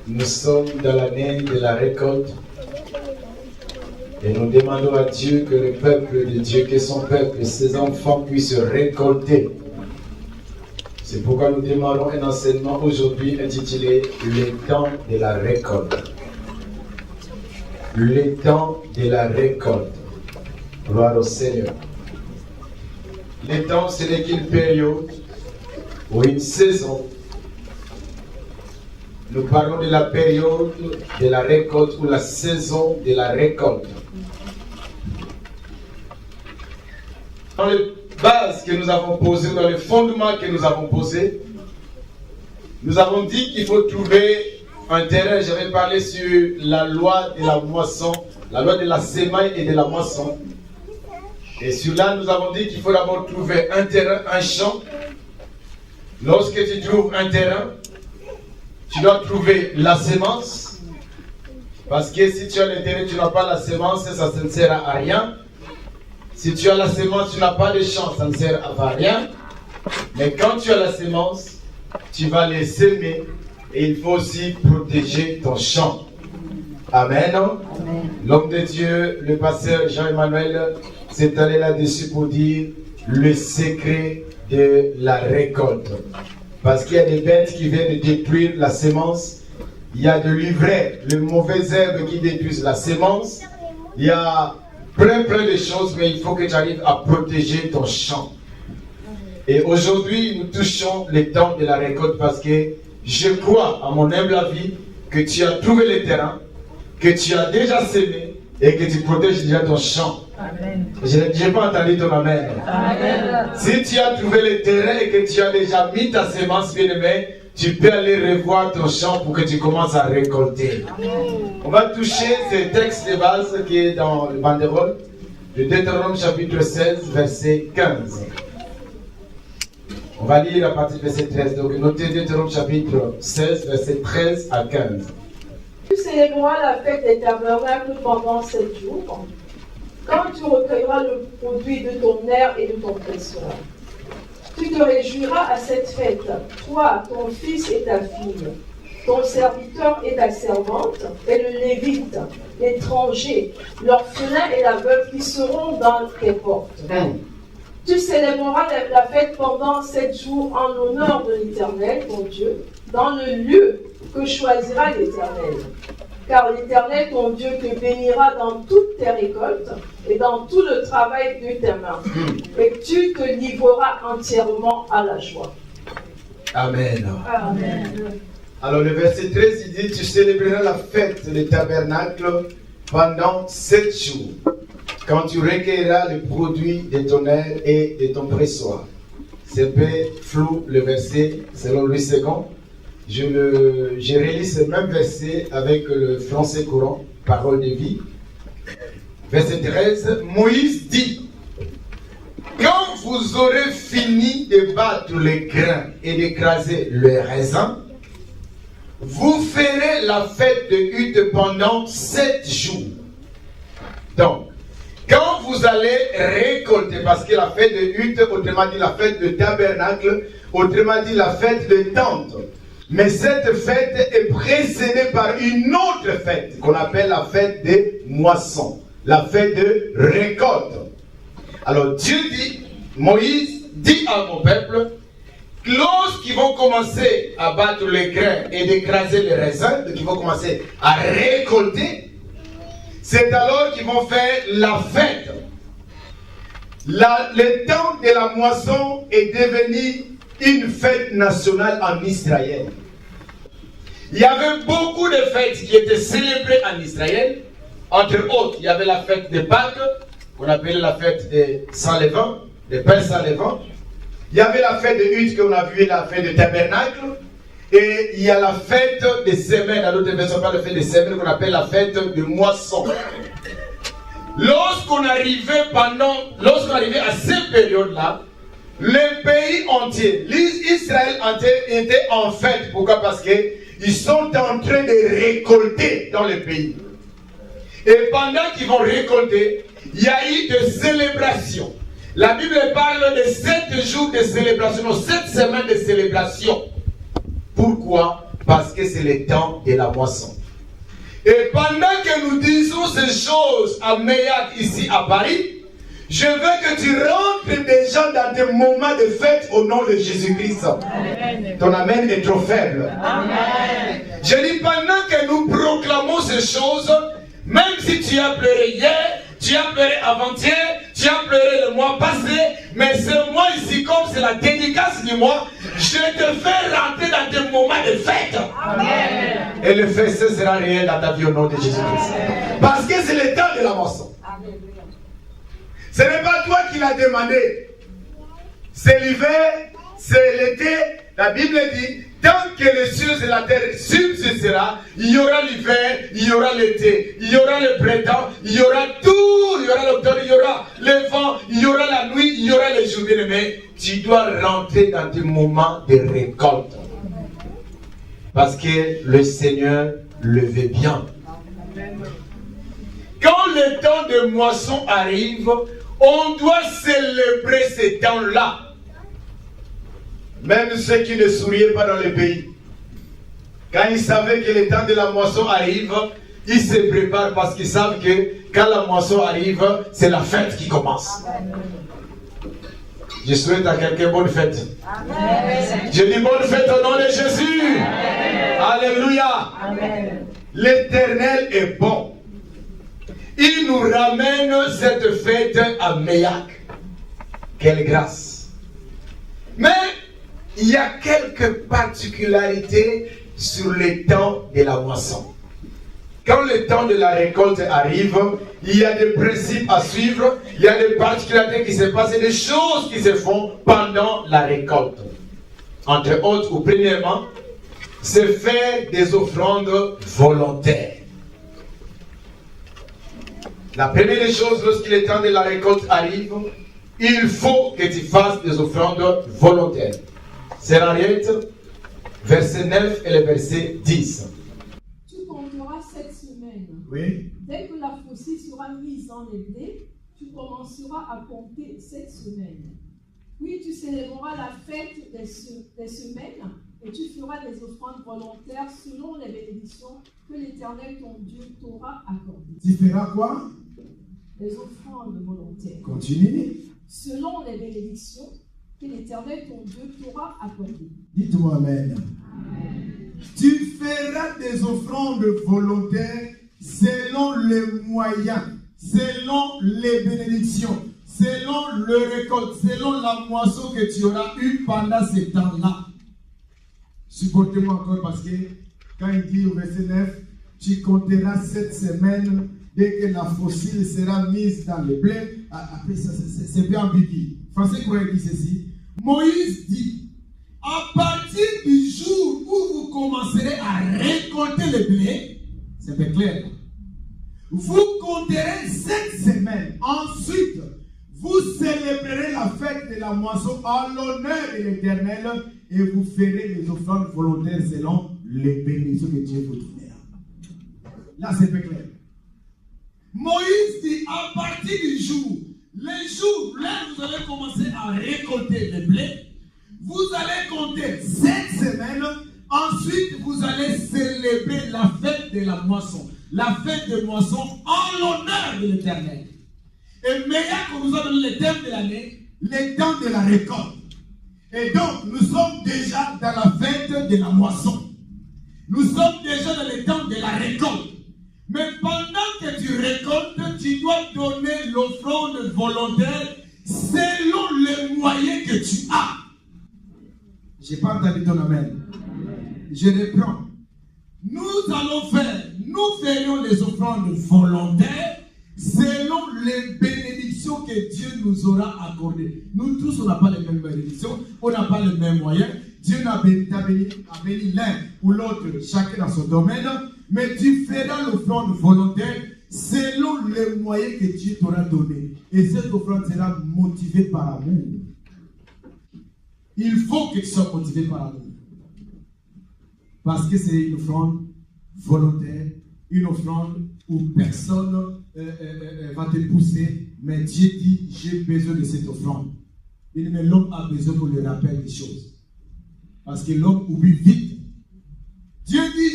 Nous sommes dans l'année de la récolte et nous demandons à Dieu que le peuple de Dieu, que son peuple, ses enfants puissent récolter. C'est pourquoi nous demandons un enseignement aujourd'hui intitulé « Le temps de la récolte ». Le temps de la récolte. Gloire au Seigneur. Le temps, ce n'est qu'une période ou une saison. Nous parlons de la période de la récolte ou la saison de la récolte. Dans les bases que nous avons posées, dans les fondements que nous avons posés, nous avons dit qu'il faut trouver un terrain. J'avais parlé sur la loi de la moisson, la loi de la semaille et de la moisson. Et sur là, nous avons dit qu'il faut d'abord trouver un terrain, un champ. Lorsque tu trouves un terrain, tu dois trouver la semence. Parce que si tu as le terrain, tu n'as pas la semence, ça ne sert à rien. Si tu as la semence, tu n'as pas de champ, ça ne sert à rien. Mais quand tu as la semence, tu vas les semer. Et il faut aussi protéger ton champ. Amen. Amen. L'homme de Dieu, le pasteur Jean-Emmanuel, s'est allé là-dessus pour dire le secret de la récolte. Parce qu'il y a des bêtes qui viennent détruire la semence. Il y a de l'ivraie, les mauvaises herbes qui détruisent la semence. Il y a plein de choses, mais il faut que tu arrives à protéger ton champ. Et aujourd'hui, nous touchons le temps de la récolte parce que je crois, à mon humble avis, que tu as trouvé le terrain, que tu as déjà semé et que tu protèges déjà ton champ. Amen. Je n'ai pas entendu ton amen. Amen. Si tu as trouvé le terrain et que tu as déjà mis ta semence, bien-aimé, tu peux aller revoir ton champ pour que tu commences à récolter. Amen. On va toucher ce texte de base qui est dans le banderole, de Deutéronome chapitre 16, verset 15. On va lire à partir du verset 13. Donc, notez Deutéronome chapitre 16, verset 13 à 15. Tu célébreras la fête des tabernacles pendant 7 jours, quand tu recueilleras le produit de ton aire et de ton pressoir. Tu te réjouiras à cette fête, toi, ton fils et ta fille, ton serviteur et ta servante, et le lévite, l'étranger, l'orphelin et la veuve qui seront dans tes portes. Tu célébreras la fête pendant 7 jours en l'honneur de l'Éternel, ton Dieu, dans le lieu que choisira l'Éternel. Car l'Éternel, ton Dieu, te bénira dans toutes tes récoltes et dans tout le travail de tes mains. Et tu te livreras entièrement à la joie. Amen. Amen. Alors le verset 13, il dit, tu célébreras la fête des tabernacles pendant 7 jours, quand tu recueilleras le produit de ton aire et de ton pressoir. C'est un peu flou le verset, selon Louis II. Je relis ce même verset avec le français courant, parole de vie. Verset 13, Moïse dit, quand vous aurez fini de battre les grains et d'écraser le raisin, vous ferez la fête de hutte pendant 7 jours. Donc, quand vous allez récolter, parce que la fête de hutte, autrement dit la fête de tabernacle, autrement dit la fête de tente. Mais cette fête est précédée par une autre fête qu'on appelle la fête des moissons, la fête de récolte. Alors Dieu dit, Moïse dit à mon peuple, lorsqu'ils vont commencer à battre les grains et d'écraser les raisins, qu'ils vont commencer à récolter, c'est alors qu'ils vont faire la fête. Le temps de la moisson est devenu une fête nationale en Israël. Il y avait beaucoup de fêtes qui étaient célébrées en Israël. Entre autres, il y avait la fête de Pâques, qu'on appelait la fête des sans levain, des pains sans levain. Il y avait la fête de hutte qu'on a vu, la fête de tabernacle. Et il y a la fête des semaines, à l'autre version, pas la fête des semaines, qu'on appelle la fête de moisson. Lorsqu'on arrivait à ces périodes-là, le pays entier, l'Israël entier était en fête. Pourquoi? Parce qu'ils sont en train de récolter dans le pays. Et pendant qu'ils vont récolter, il y a eu des célébrations. La Bible parle de 7 jours de célébration, non, 7 semaines de célébration. Pourquoi? parce que c'est le temps de la moisson. Et pendant que nous disons ces choses à Meillac, ici à Paris, je veux que tu rentres déjà dans des moments de fête au nom de Jésus-Christ. Ton amen est trop faible. Amen. Je dis, pendant que nous proclamons ces choses, même si tu as pleuré hier, tu as pleuré avant-hier, tu as pleuré le mois passé, mais ce mois ici, comme c'est la dédicace du mois, je te fais rentrer dans des moments de fête. Amen. Et le festin sera réel dans ta vie au nom de Jésus-Christ. Parce que c'est le temps de la moisson. Amen. Ce n'est pas toi qui l'as demandé. C'est l'hiver, c'est l'été. La Bible dit, tant que les cieux et la terre subsistera, il y aura l'hiver, il y aura l'été, il y aura le printemps, il y aura tout, il y aura l'automne, il y aura le vent, il y aura la nuit, il y aura les jours. Mais tu dois rentrer dans des moments de récolte. Parce que le Seigneur le veut bien. Quand le temps de moisson arrive, on doit célébrer ces temps-là. Même ceux qui ne souriaient pas dans le pays, quand ils savaient que le temps de la moisson arrive, ils se préparent parce qu'ils savent que quand la moisson arrive, c'est la fête qui commence. Amen. Je souhaite à quelqu'un bonne fête. Amen. Je dis bonne fête au nom de Jésus. Amen. Alléluia. Amen. L'Éternel est bon. Il nous ramène cette fête à Meillac. Quelle grâce. Mais il y a quelques particularités sur le temps de la moisson. Quand le temps de la récolte arrive, il y a des principes à suivre, il y a des particularités qui se passent, des choses qui se font pendant la récolte. Entre autres, ou premièrement, c'est faire des offrandes volontaires. La première des choses, lorsque le temps de la récolte arrive, il faut que tu fasses des offrandes volontaires. C'est Henriette, verset 9 et le verset 10. Tu compteras 7 semaines. Oui. Dès que la faucille sera mise dans les blés, tu commenceras à compter 7 semaines. Puis tu célébreras la fête des semaines et tu feras des offrandes volontaires selon les bénédictions que l'Éternel ton Dieu t'aura accordées. Tu feras quoi? Les offrandes volontaires. Continue. Selon les bénédictions que l'Éternel ton Dieu t'aura accordées. Dites-moi Amen. Amen. Tu feras des offrandes volontaires selon les moyens, selon les bénédictions, selon le récolte, selon la moisson que tu auras eue pendant ce temps-là. Supportez-moi encore parce que quand il dit au verset 9, tu compteras 7 semaines dès que la faucille sera mise dans le blé. Après ça, c'est bien ambigu. Français quoi il dit ceci? Moïse dit, à partir du jour où vous commencerez à récolter le blé, c'est bien clair. Vous compterez 7 semaines. Ensuite, vous célébrerez la fête de la moisson en l'honneur de l'Éternel et vous ferez les offrandes volontaires selon les bénédictions que Dieu vous donnera. Là, c'est bien clair. Moïse dit, à partir du jour, les jours là vous allez commencer à récolter le blé, vous allez compter 7 semaines, ensuite vous allez célébrer la fête de la moisson. La fête de moisson en l'honneur de l'Éternel. Et Meillac, on nous a donné le thème de l'année, le temps de la récolte. Et donc, nous sommes déjà dans la fête de la moisson. Nous sommes déjà dans le temps de la récolte. Mais pendant que tu récoltes, tu dois donner l'offrande volontaire selon les moyens que tu as. Je n'ai pas entendu ton amen. Je reprends. Nous ferions les offrandes volontaires selon les bénédictions que Dieu nous aura accordées. Nous tous, on n'a pas les mêmes bénédictions, on n'a pas les mêmes moyens. Dieu n'a béni l'un ou l'autre, chacun dans son domaine, mais tu feras l'offrande volontaire selon les moyens que Dieu t'aura donnés. Et cette offrande sera motivée par amour. Il faut que tu sois motivé par amour. Parce que c'est une offrande volontaire, une offrande où personne va te pousser, mais Dieu dit, j'ai besoin de cette offrande. Mais l'homme a besoin qu'on lui rappelle des choses. Parce que l'homme oublie vite.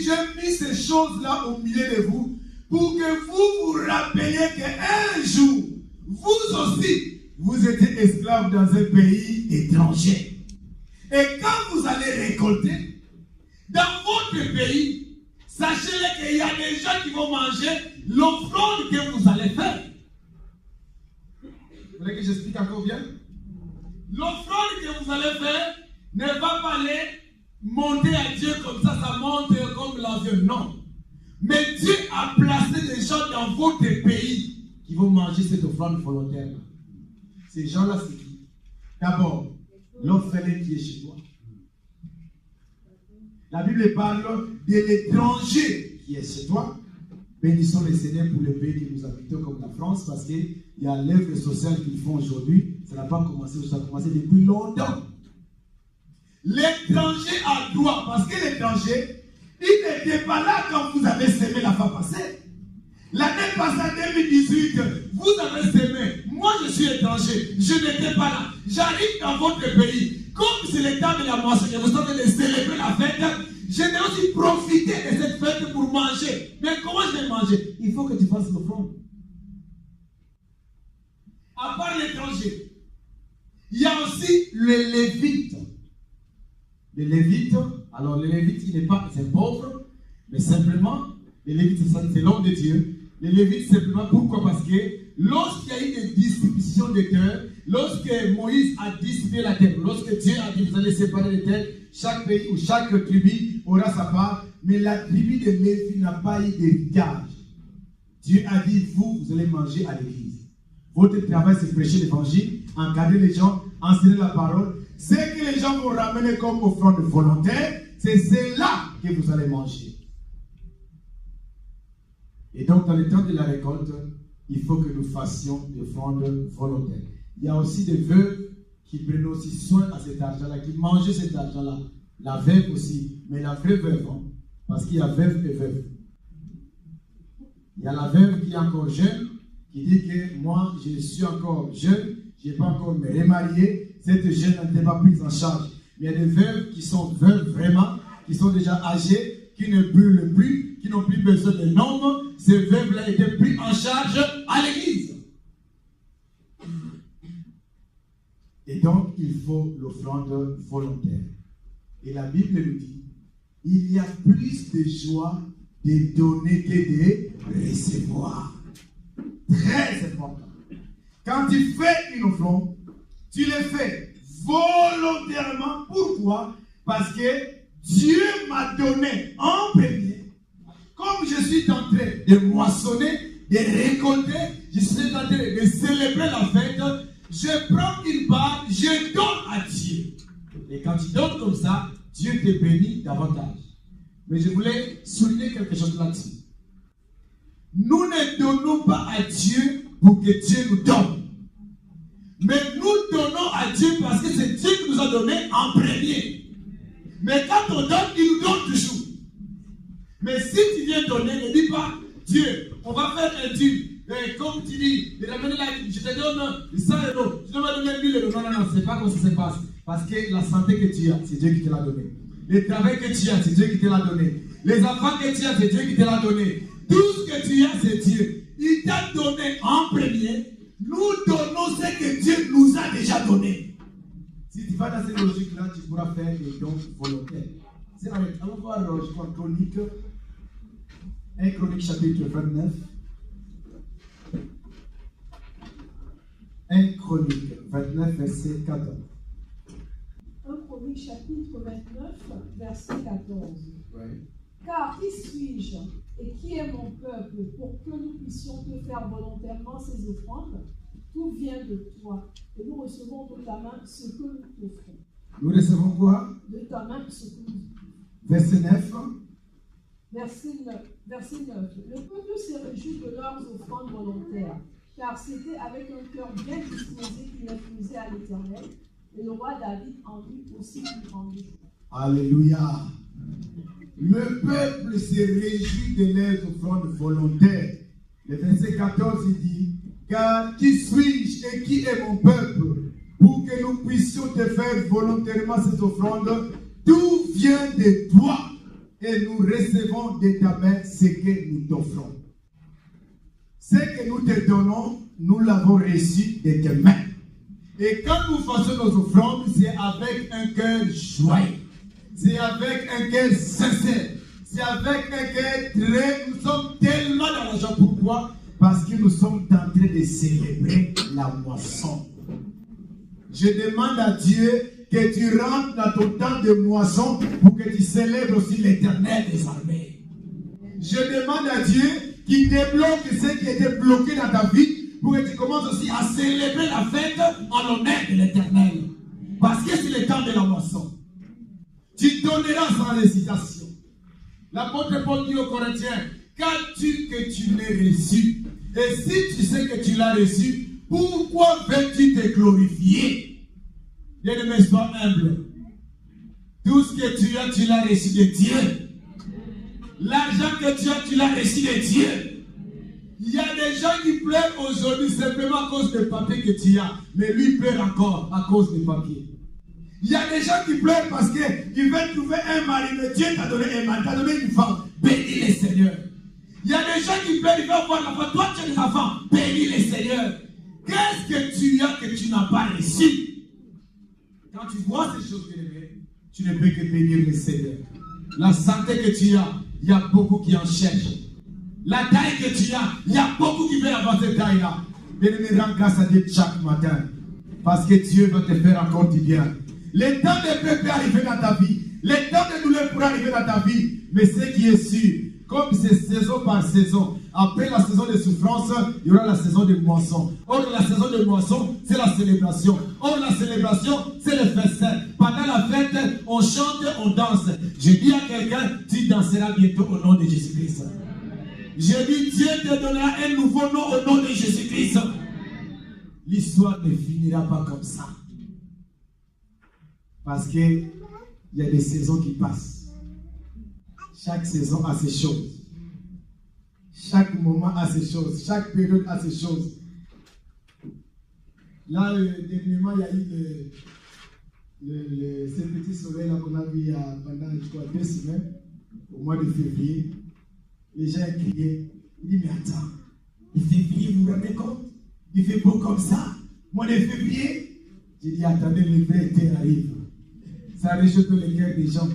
j'ai mis ces choses-là au milieu de vous pour que vous vous rappeliez qu'un jour, vous aussi, vous étiez esclaves dans un pays étranger. Et quand vous allez récolter, dans votre pays, sachez qu'il y a des gens qui vont manger l'offrande que vous allez faire. Vous voulez que j'explique encore bien? L'offrande que vous allez faire ne va pas aller monter à Dieu comme ça monte comme l'avion. Non. Mais Dieu a placé des gens dans votre pays qui vont manger cette offrande volontaire. Ces gens-là, c'est qui? D'abord, l'orphelin qui est chez toi. La Bible parle de l'étranger qui est chez toi. Bénissons le Seigneur pour le pays que nous habitons comme la France, parce qu'il y a l'œuvre sociale qu'ils font aujourd'hui. Ça n'a pas commencé, ça a commencé depuis longtemps. L'étranger a droit, parce que l'étranger, il n'était pas là quand vous avez sémé la fois passée. L'année passée, en 2018, vous avez sémé. Moi, je suis étranger. Je n'étais pas là. J'arrive dans votre pays. Comme c'est le temps de la moisson, que vous avez de célébrer la fête, je vais aussi profiter de cette fête pour manger. Mais comment je vais manger? Il faut que tu fasses l'offrande. À part l'étranger, il y a aussi le lévite. Le lévite, alors le lévite, il n'est pas un pauvre, mais simplement, le lévite, c'est l'homme de Dieu. Le lévite, simplement, pourquoi? Parce que lorsqu'il y a eu des distributions de terres, lorsque Moïse a distribué la terre, lorsque Dieu a dit, vous allez séparer les terres, chaque pays ou chaque tribu aura sa part, mais la tribu de Lévi n'a pas eu d'héritage. Dieu a dit, vous allez manger à l'église. Votre travail, c'est prêcher l'évangile, encadrer les gens, enseigner la parole. Ce que les gens vont ramener comme offrande volontaire, c'est cela que vous allez manger. Et donc, dans le temps de la récolte, il faut que nous fassions des offrandes volontaires. Il y a aussi des veuves qui prennent aussi soin à cet argent-là, qui mangent cet argent-là. La veuve aussi, mais la vraie veuve, hein, parce qu'il y a veuve et veuve. Il y a la veuve qui est encore jeune, qui dit que moi, je suis encore jeune, je n'ai pas encore me remarié, cette jeune n'était pas prise en charge. Mais il y a des veuves qui sont veuves vraiment, qui sont déjà âgées, qui ne brûlent plus, qui n'ont plus besoin d'un homme. Ces veuves-là étaient prises en charge à l'église. Et donc, il faut l'offrande volontaire. Et la Bible nous dit, il y a plus de joie de donner que de recevoir. Très important. Quand tu fais une offrande, tu le fais volontairement. Pourquoi? Parce que Dieu m'a donné en premier. Comme je suis en train de moissonner, de récolter, je suis en train de célébrer la fête, je prends une part, je donne à Dieu. Et quand tu donnes comme ça, Dieu te bénit davantage. Mais je voulais souligner quelque chose là-dessus. Nous ne donnons pas à Dieu pour que Dieu nous donne. Mais nous donnons à Dieu parce que c'est Dieu qui nous a donné en premier. Mais quand on donne, il nous donne toujours. Mais si tu viens donner, ne dis pas, Dieu, on va faire un Dieu. Comme tu dis, je te donne 100 euros, je te donne 1000 euros. Non, c'est pas comme ça se passe. Parce que la santé que tu as, c'est Dieu qui te l'a donné. Le travail que tu as, c'est Dieu qui te l'a donné. Les enfants que tu as, c'est Dieu qui te l'a donné. Tout ce que tu as, c'est Dieu. Il t'a donné en premier. Nous donnons ce que Dieu nous a déjà donné. Si tu vas dans cette logique-là, tu pourras faire des dons volontaires. C'est la même. Allons voir, je crois, Chronique. 1 Chronique chapitre 29. 1 Chronique 29, verset 14. 1 Chronique chapitre 29, verset 14. Ouais. Car qui suis-je et qui est mon peuple pour que nous puissions te faire volontairement ces offrandes? Tout vient de toi et nous recevons de ta main ce que nous t'offrons. Nous recevons quoi? De ta main ce que nous t'offrons. Verset 9. Verset 9. Le peuple s'est réjoui de leurs offrandes volontaires, car c'était avec un cœur bien disposé qu'il les faisait à l'Éternel, et le roi David en eut aussi une grande joie. Alléluia. Le peuple s'est réjoui de leurs offrandes volontaires. Le verset 14, il dit, car qui suis-je et qui est mon peuple pour que nous puissions te faire volontairement cette offrande? Tout vient de toi. et nous recevons de ta main ce que nous t'offrons. Ce que nous te donnons, nous l'avons reçu de tes mains. Et quand nous faisons nos offrandes, c'est avec un cœur joyeux. C'est avec un cœur sincère. C'est avec un cœur très... Nous sommes tellement dans la joie. Pourquoi? Parce que nous sommes en train de célébrer la moisson. Je demande à Dieu que tu rentres dans ton temps de moisson pour que tu célèbres aussi l'Éternel des armées. Je demande à Dieu qu'il débloque ce qui était bloqué dans ta vie pour que tu commences aussi à célébrer la fête en l'honneur de l'Éternel. Parce que c'est le temps de la moisson. Tu donneras sans hésitation. L'apôtre Paul dit aux Corinthiens, qu'as-tu que tu l'aies reçu? Et si tu sais que tu l'as reçu, pourquoi veux-tu te glorifier? Bien-aimé, sois humble. Tout ce que tu l'as reçu de Dieu. L'argent que tu l'as reçu de Dieu. Il y a des gens qui pleurent aujourd'hui simplement à cause des papiers que tu as. Mais lui pleure encore à cause des papiers. Il y a des gens qui pleurent parce qu'ils veulent trouver un mari. Mais Dieu t'a donné un mari, t'a donné une femme. Bénis les Seigneurs. Il y a des gens qui pleurent, ils veulent avoir l'enfant. Toi, tu as des enfants. Bénis les Seigneurs. Qu'est-ce que tu as que tu n'as pas reçu? Quand tu vois ces choses, tu ne peux que bénir le Seigneur. La santé que tu as, il y a beaucoup qui en cherchent. La taille que tu as, il y a beaucoup qui veulent avoir cette taille-là. Bien-aimé, rends grâce à Dieu chaque matin. Parce que Dieu va te faire encore du bien. Le temps de paix peut arriver dans ta vie. Le temps de douleur pourra arriver dans ta vie. Mais ce qui est sûr, comme c'est saison par saison, après la saison de souffrance, il y aura la saison de moisson. Or, la saison de moisson, c'est la célébration. Or, la célébration, c'est le festin. Pendant la fête, on chante, on danse. Je dis à quelqu'un, tu danseras bientôt au nom de Jésus-Christ. Je dis, Dieu te donnera un nouveau nom au nom de Jésus-Christ. L'histoire ne finira pas comme ça. Parce qu'il y a des saisons qui passent. Chaque saison a ses choses. Chaque moment a ses choses. Chaque période a ses choses. Là, dernièrement, il y a eu ce petit soleil là qu'on a vu pendant, je crois, 2 semaines, au mois de février. Les gens criaient. Ils disent, mais attends, il fait février, vous vous rendez compte? Il fait beau comme ça, mois de février. J'ai dit, attendez, le vrai été arrive. Ça réchauffe le cœur des gens.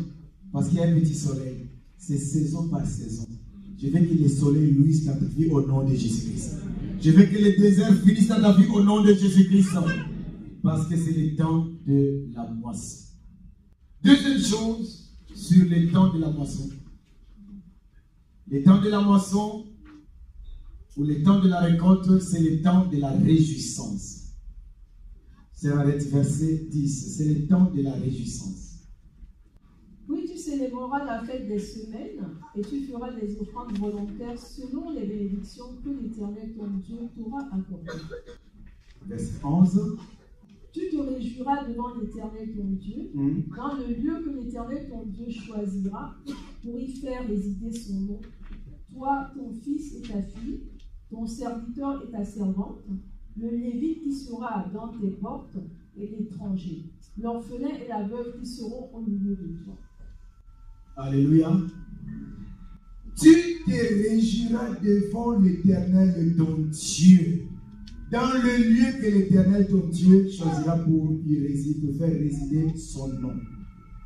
Parce qu'il y a un petit soleil. C'est saison par saison. Je veux que le soleil luise dans ta vie au nom de Jésus-Christ. Je veux que le désert finisse dans ta vie au nom de Jésus-Christ. Parce que c'est le temps de la moisson. Deuxième chose, sur le temps de la moisson. Le temps de la moisson, ou le temps de la récolte, c'est le temps de la réjouissance. C'est verset 10. C'est le temps de la réjouissance. Oui, tu célébreras la fête des semaines et tu feras des offrandes volontaires selon les bénédictions que l'Éternel ton Dieu t'aura accordées. Verset 11. Tu te réjouiras devant l'Éternel ton Dieu, dans le lieu que l'Éternel ton Dieu choisira pour y faire résider son nom. Toi, ton fils et ta fille, ton serviteur et ta servante, le lévite qui sera dans tes portes et l'étranger, l'orphelin et la veuve qui seront au milieu de toi. Alléluia. Tu te réjouiras devant l'Éternel ton Dieu, dans le lieu que l'Éternel ton Dieu choisira pour y résider, pour faire résider son nom.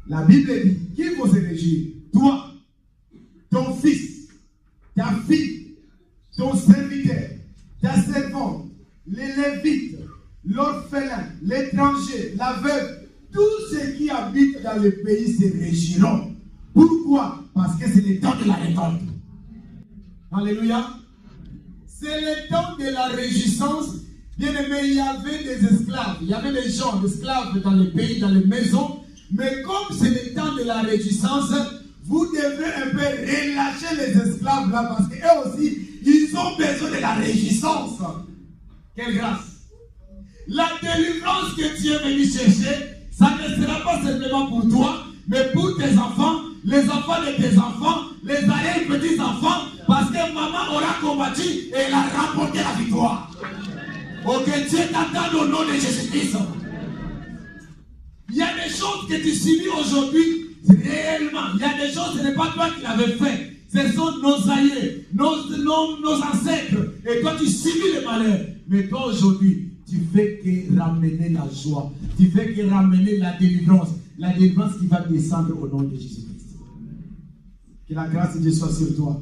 La Bible dit, qui va se réjouir? Toi, ton fils, ta fille, ton serviteur, ta servante, les lévites, l'orphelin, l'étranger, la veuve, tous ceux qui habitent dans le pays se réjouiront. Pourquoi? Parce que c'est le temps de la récolte. Alléluia. C'est le temps de la réjouissance. Bien aimé, il y avait des esclaves. Il y avait des gens, des esclaves dans les pays, dans les maisons. Mais comme c'est le temps de la réjouissance, vous devrez un peu relâcher les esclaves là parce qu'eux aussi, ils ont besoin de la réjouissance. Quelle grâce. La délivrance que tu es venu chercher, ça ne sera pas simplement pour toi, mais pour tes enfants, les enfants de tes enfants, les arrière-petits-enfants, parce que maman aura combattu et elle a remporté la victoire. Ok, Dieu t'attend au nom de Jésus-Christ. Il y a des choses que tu subis aujourd'hui, Réellement, il y a des choses, ce n'est pas toi qui l'avais fait. Ce sont nos aïeux, nos ancêtres. Et toi, tu subis le malheur. Mais toi, aujourd'hui, tu fais que ramener la joie. Tu fais que ramener la délivrance. La délivrance qui va descendre au nom de Jésus-Christ. Que la grâce de Dieu soit sur toi.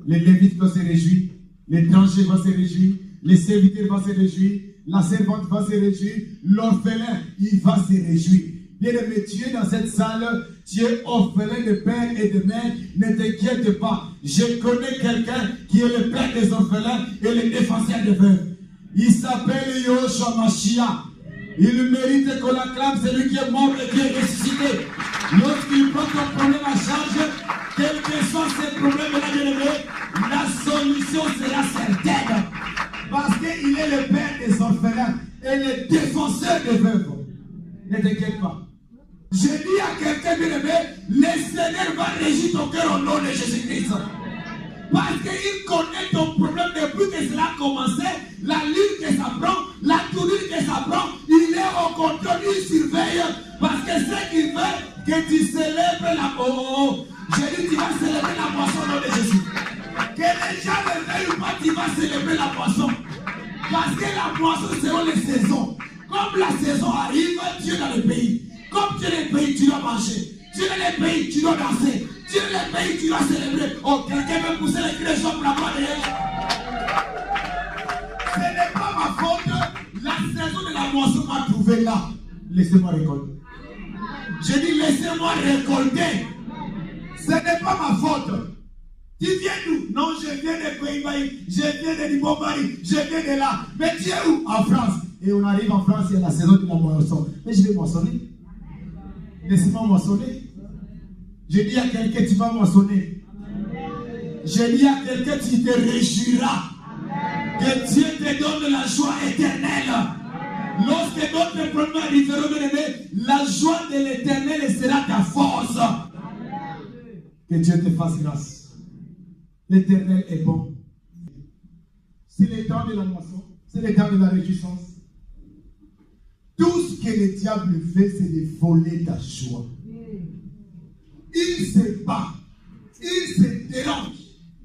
Les Lévites vont se réjouir. L'étranger va se réjouir. Les serviteurs vont se réjouir. La servante va se réjouir. L'orphelin, il va se réjouir. Bien-aimé, tu es dans cette salle, tu es orphelin de père et de mère, ne t'inquiète pas. Je connais quelqu'un qui est le père des orphelins et le défenseur des veuves. Il s'appelle Yoshua Mashiach. Il mérite qu'on l'acclame, c'est lui qui est mort et qui est ressuscité. Lorsqu'il prend ton problème à charge, quels que soient ces problèmes-là, bien-aimé, la solution sera certaine. Parce qu'il est le père des orphelins et le défenseur des veuves. Ne t'inquiète pas. Je dis à quelqu'un bien-aimé, le Seigneur va régir ton cœur au nom de Jésus-Christ. Parce qu'il connaît ton problème depuis que cela a commencé, la lutte que ça prend, la tournure que ça prend, il est au contrôle, il surveille. Parce que ce qu'il veut, que tu célèbres la moisson. J'ai dit, tu vas célébrer la moisson au nom de Jésus. Que les gens le veuillent ou pas, tu vas célébrer la moisson. Parce que la moisson, c'est les saisons. Comme la saison arrive, tu es dans le pays. Comme tu es dans le pays, tu dois manger. Tu es dans le pays, tu dois danser. Tu es dans le pays, tu dois célébrer. Oh, quelqu'un veut pousser les cris de joie pour la gloire de Dieu. Ce n'est pas ma faute. La saison de la moisson m'a trouvé là. Laissez-moi récolter. Je dis, laissez-moi récolter. Ce n'est pas ma faute. Tu viens d'où? Non, je viens de Pays-Bas, je viens de Libomari, je viens de là. Mais tu es où? En France. Et on arrive en France, il y a la saison de la moisson. Mais je vais moissonner. Laissez-moi moissonner. Je dis à quelqu'un, tu vas moissonner. Je dis à quelqu'un, tu te réjouiras. Que Dieu te donne la joie éternelle. Lorsque d'autres problèmes arriveront, la joie de l'éternel sera ta force. Que Dieu te fasse grâce. L'éternel est bon. C'est le temps de la moisson. C'est le temps de la réjouissance. Tout ce que le diable fait, c'est de voler ta joie. Il se bat, il se dérange,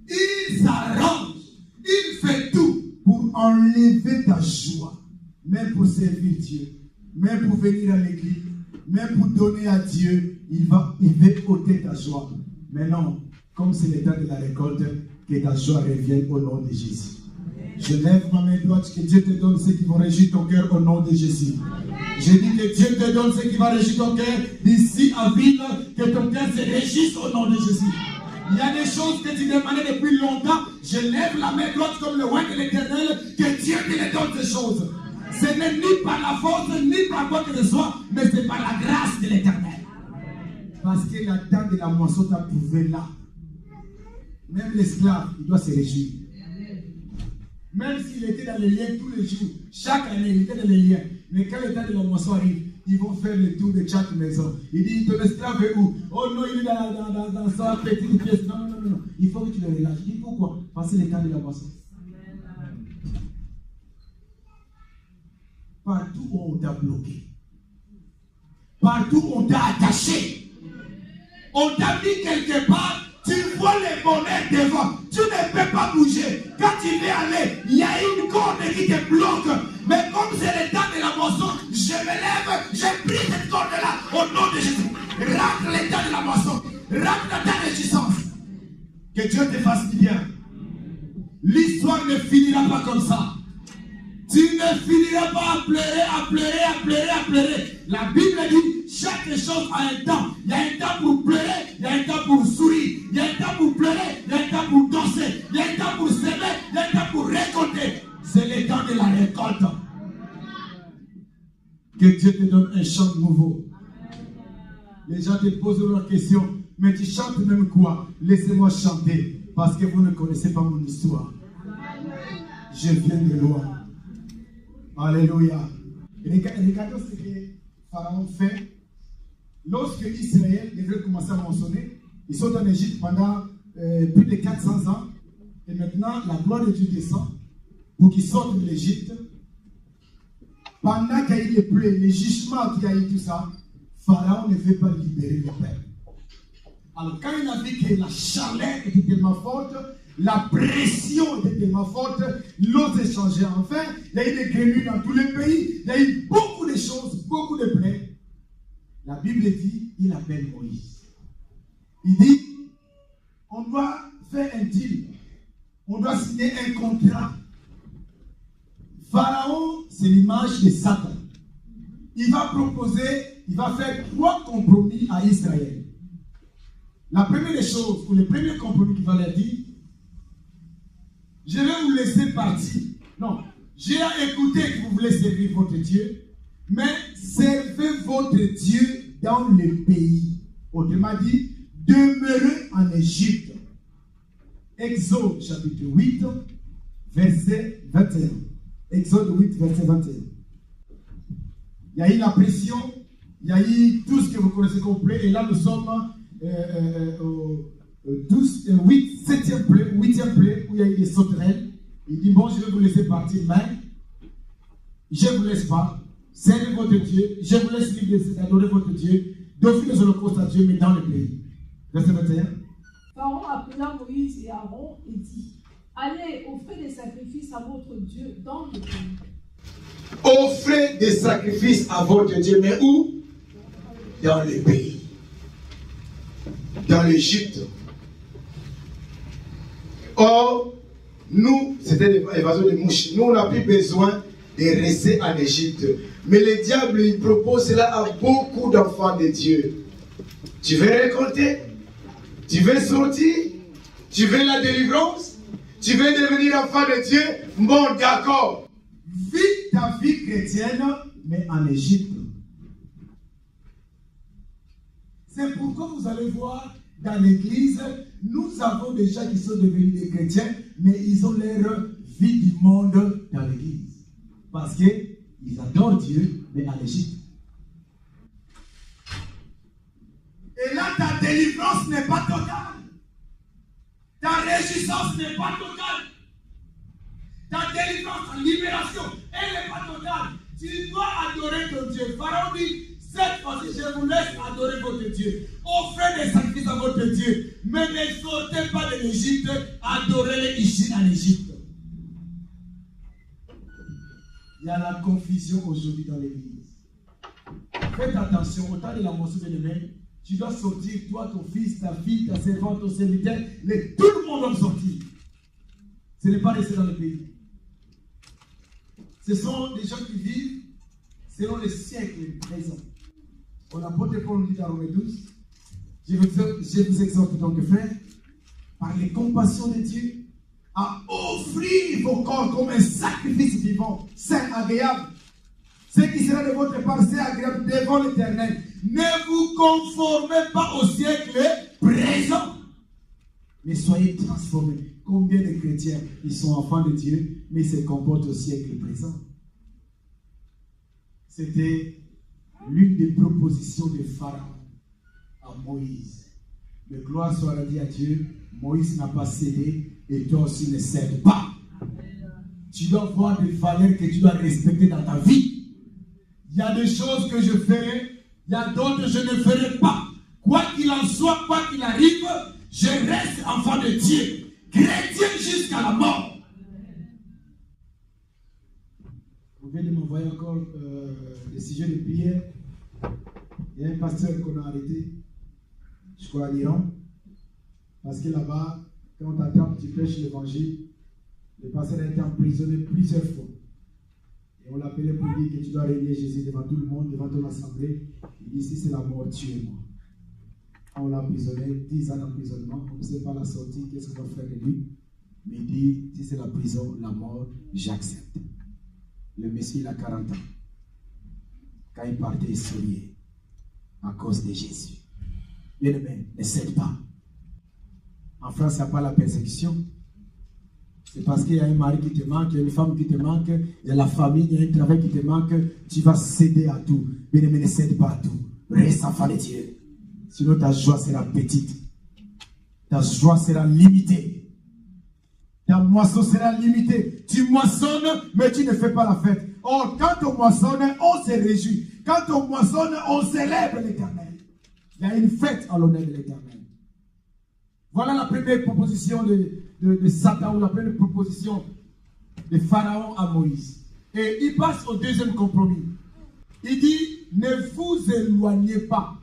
il s'arrange, il fait tout pour enlever ta joie. Même pour servir Dieu, même pour venir à l'église, même pour donner à Dieu, il veut ôter ta joie. Mais non, comme c'est le temps de la récolte, que ta joie revienne au nom de Jésus. Je lève ma main droite, que Dieu te donne ce qui va régir ton cœur au nom de Jésus. Je dis que Dieu te donne ce qui va régir ton cœur d'ici à vite, que ton cœur se régisse au nom de Jésus. Il y a des choses que tu demandais depuis longtemps. Je lève la main droite comme le roi de l'Éternel, que Dieu te les donne ces choses. Ce n'est ni par la force, ni par quoi que ce soit, mais c'est par la grâce de l'Éternel. Parce que la temps de la moisson t'a trouvé là. Même l'esclave, il doit se réjouir. Même s'il était dans les liens tous les jours, chaque année, il était dans les liens. Mais quand le temps de la moisson arrive, ils vont faire le tour de chaque maison. Il dit, ton esclave est où? Oh non, il est dans sa petite pièce. Non. Il faut que tu le relâches. Il dit, pourquoi? Parce que c'est le temps de la moisson. Partout où on t'a bloqué, partout où on t'a attaché, on t'a mis quelque part, tu vois les mollets devant, tu ne peux pas bouger. Quand tu veux aller, il y a une corde qui te bloque. Mais comme c'est le temps de la moisson, je me lève, j'ai pris cette corde-là au nom de Jésus. Rentre le temps de la moisson, rentre dans ta résistance. Que Dieu te fasse du bien. L'histoire ne finira pas comme ça. Tu ne finiras pas à pleurer. La Bible dit, chaque chose a un temps. Il y a un temps pour pleurer, il y a un temps pour sourire, il y a un temps pour pleurer, il y a un temps pour danser, il y a un temps pour s'aimer, il y a un temps pour récolter. C'est le temps de la récolte. Que Dieu te donne un chant nouveau. Les gens te posent leurs questions, mais tu chantes même quoi? Laissez-moi chanter, parce que vous ne connaissez pas mon histoire. Je viens de loin. Alléluia. Regardons ce que Pharaon fait. Lorsque Israël devait commencer à moissonner, ils sont en Égypte pendant plus de 400 ans. Et maintenant, la gloire de Dieu descend pour qu'ils sortent de l'Égypte. Pendant qu'il y a eu les plaies, les jugements qu'il y a eu, tout ça, Pharaon ne veut pas libérer le peuple. Alors quand il a vu que la chaleur était tellement forte, la pression était tellement forte, l'eau s'est changée enfin, il y a eu des grenouilles dans tous les pays, il y a eu beaucoup de choses, beaucoup de plaies. La Bible dit, il appelle Moïse. Il dit, on doit faire un deal, on doit signer un contrat. Pharaon, c'est l'image de Satan. Il va proposer, il va faire 3 compromis à Israël. La première des choses, ou le premier compromis qu'il va leur dire, je vais vous laisser partir. Non, j'ai écouté que vous voulez servir votre Dieu, mais servez votre Dieu dans le pays. Autrement dit, demeurez en Égypte. Exode chapitre 8, verset 21. Exode 8, verset 21. Il y a eu la pression, il y a eu tout ce que vous connaissez complet, et là nous sommes au 7e plaie, où il y a eu des sauterelles. Il dit, bon, je vais vous laisser partir, mais je ne vous laisse pas. Servez votre Dieu, je vous laisse libre d'adorer votre Dieu, d'offrir les holocaustes à Dieu, mais dans le pays. Verset 21. Pharaon appela Moïse et Aaron et dit, allez, offrez des sacrifices à votre Dieu dans le pays. Offrez des sacrifices à votre Dieu, mais où? Dans le pays. Dans l'Égypte. Or, nous, c'était l'évasion de mouches. Nous, on n'a plus besoin de rester en Égypte. Mais le diable, il propose cela à beaucoup d'enfants de Dieu. Tu veux récolter? Tu veux sortir? Tu veux la délivrance? Tu veux devenir enfant de Dieu? Bon, d'accord. Vis ta vie chrétienne, mais en Égypte. C'est pourquoi vous allez voir dans l'église, nous avons des gens qui sont devenus des chrétiens, mais ils ont leur vie du monde dans l'église. Parce qu'ils adorent Dieu, mais en Égypte. Et là, ta délivrance n'est pas totale. Ta réjouissance n'est pas totale. Ta délivrance, ta libération, elle n'est pas totale. Tu dois adorer ton Dieu. Pharaon dit, cette fois-ci, je vous laisse adorer votre Dieu. Offrez des sacrifices à votre Dieu. Mais ne sortez pas de l'Égypte, adorez-les ici en Égypte. Il y a la confusion aujourd'hui dans l'église. Faites attention, au temps de la moisson de l'humain, tu dois sortir, toi, ton fils, ta fille, ta servante, ton serviteur, tout le monde doit sortir. Ce n'est pas rester dans le pays. Ce sont des gens qui vivent selon les siècles présents. On apôtre Paul nous dit dans Romains 12, je vous exhorte donc, frère, par les compassions de Dieu, à offrir vos corps comme un sacrifice vivant, saint, agréable. Ce qui sera de votre part, c'est agréable devant l'Éternel. Ne vous conformez pas au siècle présent, mais soyez transformés. Combien de chrétiens, ils sont enfants de Dieu, mais ils se comportent au siècle présent? C'était l'une des propositions de Pharaon à Moïse. Mais gloire soit rendue à Dieu, Moïse n'a pas cédé et toi aussi ne cède pas. Tu dois voir des valeurs que tu dois respecter dans ta vie. Il y a des choses que je ferai, il y a d'autres que je ne ferai pas. Quoi qu'il en soit, quoi qu'il arrive, je reste enfant de Dieu, chrétien jusqu'à la mort. Vous venez de m'envoyer encore des sujets de prière. Il y a un pasteur qu'on a arrêté, je crois, en Iran, parce que là-bas, quand on t'attend, tu prêches l'évangile, le pasteur a été emprisonné plusieurs fois. Et on l'appelait pour dire que tu dois régner Jésus devant tout le monde, devant ton assemblée. Il dit, si c'est la mort, tuez-moi. On l'a emprisonné, 10 ans d'emprisonnement, on ne sait pas la sortie, qu'est-ce qu'on va faire de lui. Mais il dit, si c'est la prison, la mort, j'accepte. Le Messie, il a 40 ans. Quand il partait, il souriait à cause de Jésus. Bien-aimé, ne cède pas. En France, il n'y a pas la persécution. C'est parce qu'il y a un mari qui te manque, il y a une femme qui te manque, il y a la famille, il y a un travail qui te manque. Tu vas céder à tout. Bien-aimé, ne cède pas à tout. Reste enfant de Dieu. Sinon, ta joie sera petite. Ta joie sera limitée. Ta moisson sera limitée. Tu moissonnes, mais tu ne fais pas la fête. Or, quand on moissonne, on se réjouit. Quand on moissonne, on célèbre l'Éternel. Il y a une fête en l'honneur de l'Éternel. Voilà la première proposition de Satan, ou la première proposition de Pharaon à Moïse. Et il passe au deuxième compromis. Il dit, ne vous éloignez pas.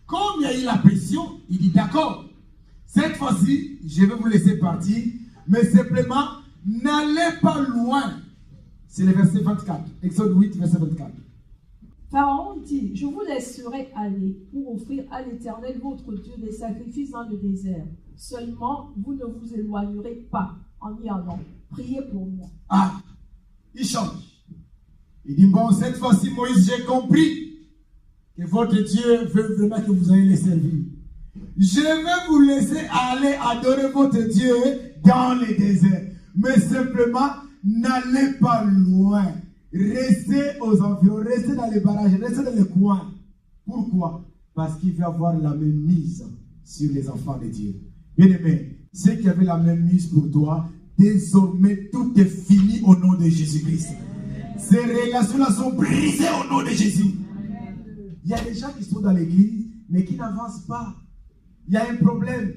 Comme il y a eu la pression, il dit, d'accord, cette fois-ci, je vais vous laisser partir, mais simplement, n'allez pas loin. C'est le verset 24, Exode 8, verset 24. Pharaon dit, je vous laisserai aller pour offrir à l'Éternel votre Dieu des sacrifices dans le désert. Seulement, vous ne vous éloignerez pas en y allant. Priez pour moi. Ah, il change. Il dit, bon, cette fois-ci, Moïse, j'ai compris que votre Dieu veut vraiment que vous ayez le servir. Je vais vous laisser aller adorer votre Dieu dans les déserts. Mais simplement, n'allez pas loin. Restez aux environs, restez dans les barrages, restez dans les coins. Pourquoi? Parce qu'il veut avoir la même mise sur les enfants de Dieu. Bien-aimé, ceux qui avaient la même mise pour toi, désormais tout est fini au nom de Jésus-Christ. Ces relations-là sont brisées au nom de Jésus. Il y a des gens qui sont dans l'église, mais qui n'avancent pas. Il y a un problème.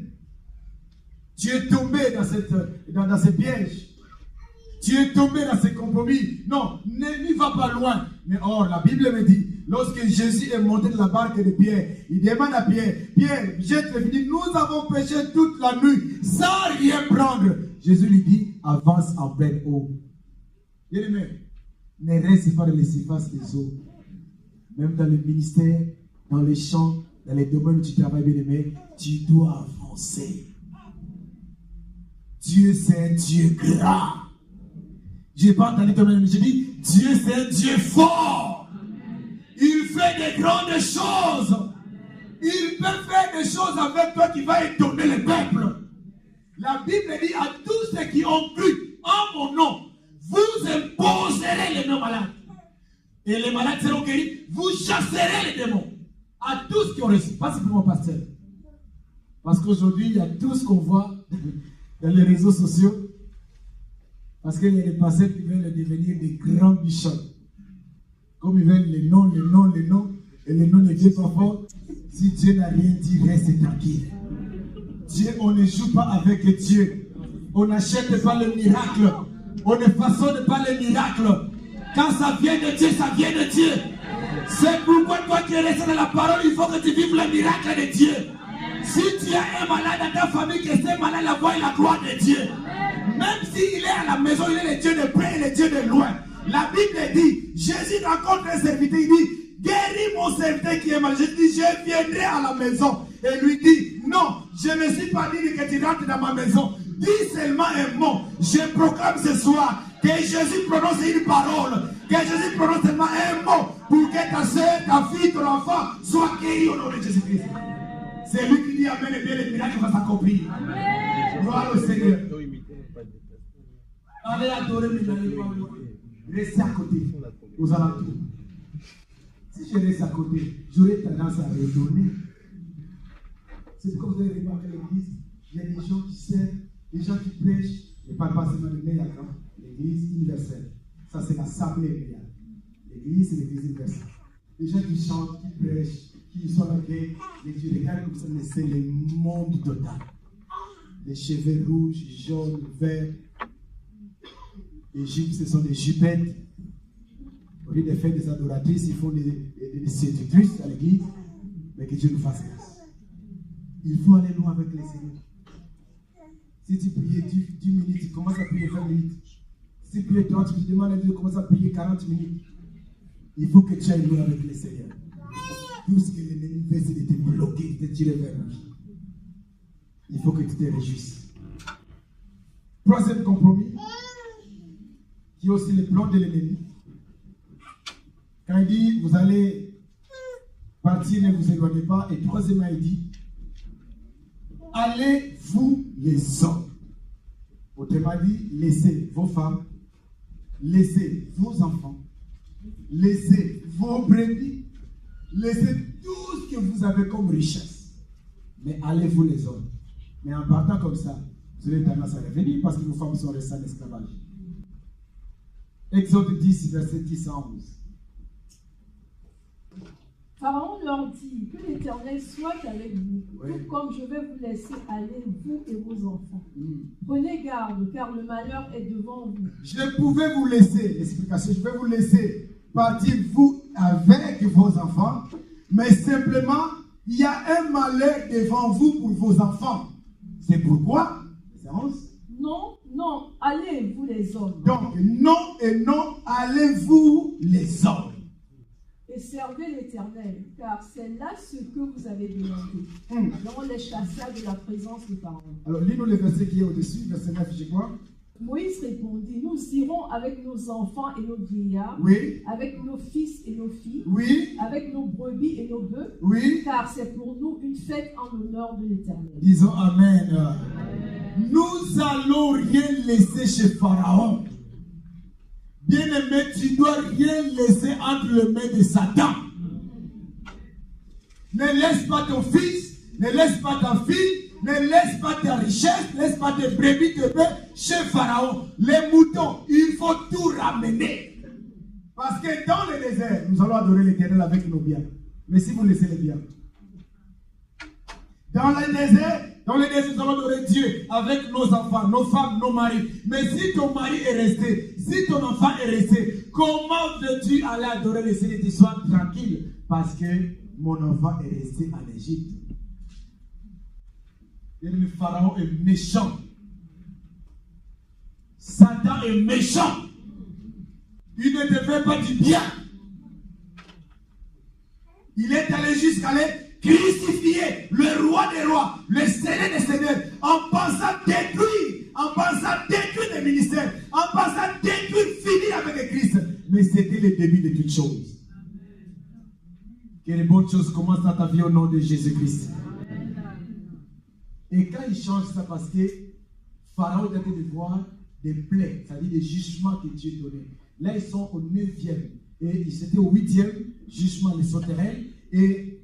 Tu es tombé dans ce piège. Tu es tombé dans ces compromis. Non, n'y va pas loin. Mais or, la Bible me dit, lorsque Jésus est monté de la barque de Pierre, il demande à Pierre, Pierre, jette le dit, nous avons péché toute la nuit sans rien prendre. Jésus lui dit, avance en pleine eau. Bien-aimé, ne reste pas dans les surfaces des eaux. Même dans le ministère, dans les champs, dans les domaines où tu travailles, bien-aimé, tu dois avancer. Dieu, c'est un Dieu grand. Je n'ai pas entendu ton nom, je dis, Dieu, c'est un Dieu fort. Il fait des grandes choses. Il peut faire des choses avec toi qui va étonner le peuple. La Bible dit à tous ceux qui ont cru en mon nom, vous imposerez les noms malades. Et les malades seront guéris. Vous chasserez les démons. À tous qui ont reçu. Pas simplement pasteur. Parce qu'aujourd'hui, il y a tout ce qu'on voit dans les réseaux sociaux. Parce qu'il y a des pasteurs qui veulent devenir des grands bishops. Comme ils veulent les noms. Et les noms ne viennent pas fort. Si Dieu n'a rien dit, reste tranquille. Dieu, on ne joue pas avec Dieu. On n'achète pas le miracle. On ne façonne pas le miracle. Quand ça vient de Dieu, ça vient de Dieu. C'est pourquoi toi qui es resté dans la parole, il faut que tu vives le miracle de Dieu. Si tu as un malade dans ta famille, que ce malade la voie la gloire de Dieu. Même s'il est à la maison, il est le Dieu de près et le Dieu de loin. La Bible dit, Jésus rencontre un serviteur, il dit, guéris mon serviteur qui est malade. Jésus dit, je viendrai à la maison. Et lui dit, non, je ne suis pas dit que tu rentres dans ma maison. Dis seulement un mot. Je proclame ce soir que Jésus prononce une parole. Que Jésus prononce seulement un mot pour que ta soeur, ta fille, ton enfant soient guéris au nom de Jésus-Christ. C'est lui qui dit amen et bien le miracle va s'accomplir. Gloire au Seigneur. Allez adorer maintenant. Restez à côté, aux alentours. Si je reste à côté, j'aurais tendance à retourner. C'est comme vous avez remarqué à l'église, il y a des gens qui servent, des gens qui prêchent, et pas seulement le meilleur, l'église universelle. Ça, c'est l'assemblée meilleure. L'église, c'est l'église universelle. Les gens qui chantent, qui prêchent, qui sont là, les Dieu regardent comme ça, mais c'est le monde total. Les cheveux rouges, jaunes, verts. Les jupes, ce sont des jupettes. Au lieu de faire des adoratrices, ils font des séductrices à l'église. Mais que Dieu nous fasse grâce. Il faut aller loin avec les Seigneurs. Si tu priais 10 minutes, tu commences à prier 20 minutes. Si tu priais 30 minutes, tu demandes à Dieu de commencer à prier 40 minutes. Il faut que tu ailles loin avec les Seigneurs. Tout ce que l'ennemi fait, c'est de te bloquer, de te tirer vers lui. Il faut que tu te réjouisses. Troisième compromis, qui est aussi le plan de l'ennemi. Quand il dit, vous allez partir, ne vous éloignez pas. Et troisièmement, il dit, allez vous les hommes. Autrement dit, laissez vos femmes, laissez vos enfants, laissez vos brebis, laissez tout ce que vous avez comme richesse. Mais allez vous les hommes. Mais en partant comme ça, vous avez tendance à revenir parce que vos femmes sont restées en esclavage. Exode 10, verset 10 à 11. Pharaon leur dit que l'Éternel soit avec vous, Oui. tout comme je vais vous laisser aller, vous et vos enfants. Prenez garde, car le malheur est devant vous. Je pouvais vous laisser, l'explication, je vais vous laisser partir vous avec vos enfants, mais simplement, il y a un malheur devant vous pour vos enfants. C'est pourquoi, Non, non, allez, vous les hommes, donc, non et non, allez-vous les hommes. et servez l'Éternel, car c'est là ce que vous avez demandé. Alors on les chassa de la présence de Pharaon. Alors, lis-nous le verset qui est au-dessus, verset 9, je crois. Moïse répondit, nous irons avec nos enfants et nos vieillards, Oui, avec nos fils et nos filles, oui, avec nos brebis et nos bœufs, oui. car c'est pour nous une fête en l'honneur de l'Éternel. Disons Amen. Nous allons rien laisser chez Pharaon. Bien-aimé, tu ne dois rien laisser entre les mains de Satan. Ne laisse pas ton fils, ne laisse pas ta fille, ne laisse pas ta richesse, ne laisse pas tes brebis, tes bœufs chez Pharaon. Les moutons, il faut tout ramener. Parce que dans le désert, nous allons adorer l'Éternel avec nos biens. Mais si vous laissez les biens, dans le désert, nous allons adorer Dieu avec nos enfants, nos femmes, nos maris. Mais si ton mari est resté, si ton enfant est resté, comment veux-tu aller adorer le Seigneur? Tu sois tranquille. Parce que mon enfant est resté en Égypte. Et le Pharaon est méchant. Satan est méchant. Il ne te fait pas du bien. Il est allé jusqu'à aller crucifier le roi des rois, le Seigneur des seigneurs, en pensant détruire les ministères, en pensant détruire, finir avec le Christ. Mais c'était le début de toutes choses. Que les bonnes choses commencent dans ta vie au nom de Jésus-Christ. Et quand il change ça, parce que Pharaon était de voir des plaies, c'est-à-dire des jugements que Dieu donnait. Là, ils sont au 9e. Et c'était au 8e jugement de sauterelles. Et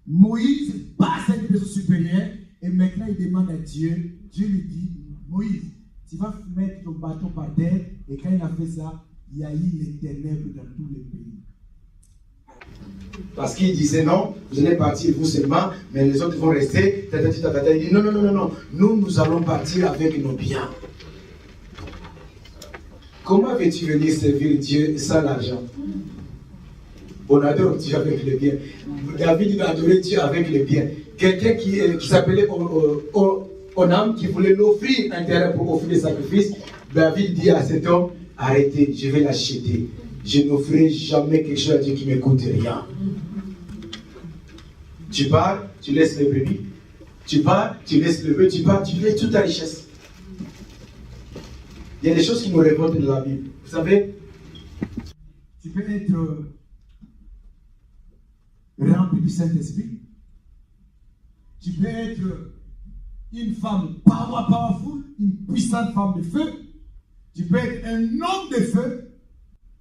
Moïse passe à une personne supérieure. Et maintenant, il demande à Dieu. Dieu lui dit, Moïse, tu vas mettre ton bâton par terre. Et quand il a fait ça, il y a eu les ténèbres dans tous les pays. Parce qu'il disait non, vous allez partir vous seulement, mais les autres vont rester. Il dit non, nous allons partir avec nos biens. Comment veux-tu venir servir Dieu sans l'argent? On adore Dieu avec les biens. David il a adoré Dieu avec les biens. Quelqu'un qui s'appelait Onam, qui voulait l'offrir un terrain pour offrir des sacrifices, David dit à cet homme, arrêtez, je vais l'acheter. Je n'offrirai jamais quelque chose à Dieu qui ne me coûte rien. Tu pars, tu laisses les brebis. Tu pars, tu laisses le bœuf, tu pars, tu laisses toute ta richesse. Il y a des choses qui nous révoltent de la Bible. Vous savez, tu peux être rempli du Saint-Esprit. Tu peux être une femme powerful, une puissante femme de feu. Tu peux être un homme de feu.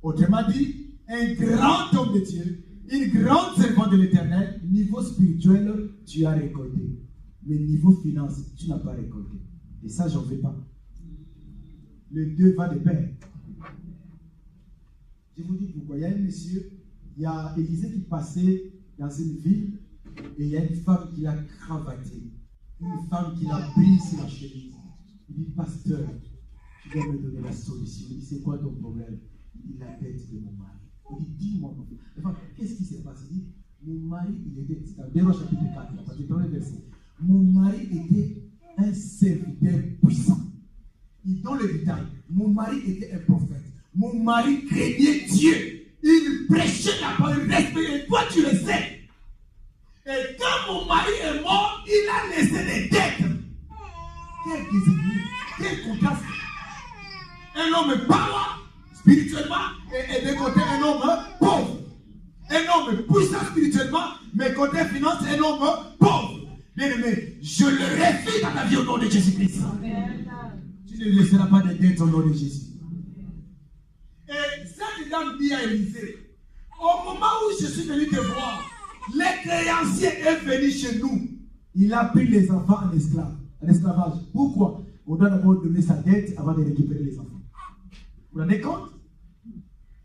Autrement dit, un grand homme de Dieu, une grande servante de l'Éternel. Niveau spirituel, tu as récolté. Mais niveau finance, tu n'as pas récolté. Et ça, j'en veux pas. Les deux va de pair. Je vous dis pourquoi. Il y a un monsieur, il y a Élisée qui passait dans une ville et il y a une femme qui l'a cravaté. Une femme qui l'a pris sur la chemise. Il dit, pasteur, tu dois me donner la solution. Il dit, c'est quoi ton problème? Il dit, la tête de mon mari. Il dit, dis-moi. Enfin, qu'est-ce qui s'est passé? Il dit, mon mari, il était, c'est dans Déroche chapitre 4, parce que dans le verset, mon mari était un serviteur puissant. Et dans le détail, mon mari était un prophète. Mon mari craignait Dieu. Il prêchait la parole, respectait. Et toi, tu le sais. Et quand mon mari est mort, il a laissé des dettes. Quel déséquilibre, quel contraste. Un homme power spirituellement et de côté un homme pauvre. Un homme puissant spirituellement, mais côté finance, un homme pauvre. Bien aimé, je le refuse dans ta vie au nom de Jésus-Christ. Tu ne laisseras pas de dettes au nom de Jésus. Et cette dame dit à Élisée, au moment où je suis venu te voir, les créanciers est venu chez nous. Il a pris les enfants en esclavage. Pourquoi? On doit d'abord donner sa dette avant de récupérer les enfants. Vous vous rendez compte?